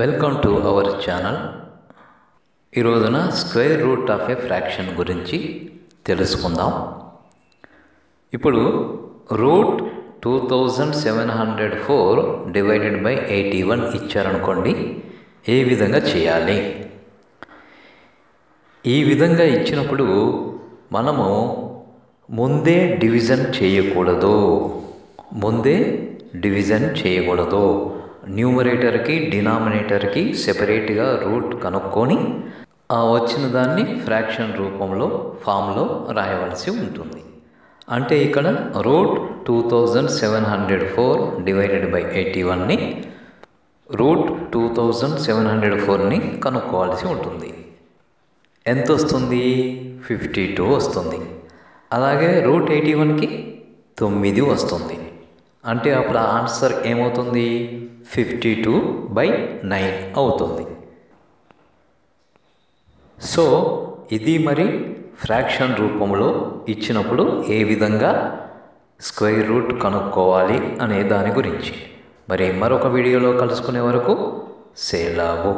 Welcome to our channel. ఈ రోజున square root of A fraction గురించి తెలుసుకుందాం. ఇప్పుడు రూట్ 2704 డివైడెడ్ బై 81 ఇచ్చారనుకోండి. ఏ విధంగా చేయాలి? ఈ విధంగా ఇచ్చినప్పుడు మనము ముందే డివిజన్ చేయకూడదు. న్యూమరేటర్కి డినామినేటర్కి సెపరేట్గా రూట్ కనుక్కొని ఆ వచ్చిన దాన్ని ఫ్రాక్షన్ ఫామ్లో రాయవలసి ఉంటుంది. అంటే ఇక్కడ రూట్ 2704 డివైడెడ్ బై 81ని రూట్ 2704ని కనుక్కోవాల్సి ఉంటుంది. ఎంత వస్తుంది? 52 వస్తుంది. అలాగే రూట్ 81కి 9 వస్తుంది. అంటే అప్పుడు ఆన్సర్ ఏమవుతుంది? 52/9 అవుతుంది. సో ఇది మరి ఫ్రాక్షన్ రూపంలో ఇచ్చినప్పుడు ఏ విధంగా స్క్వేర్ రూట్ కనుక్కోవాలి అనే దాని గురించి. మరి మరొక వీడియోలో కలుసుకునే వరకు సెలవు.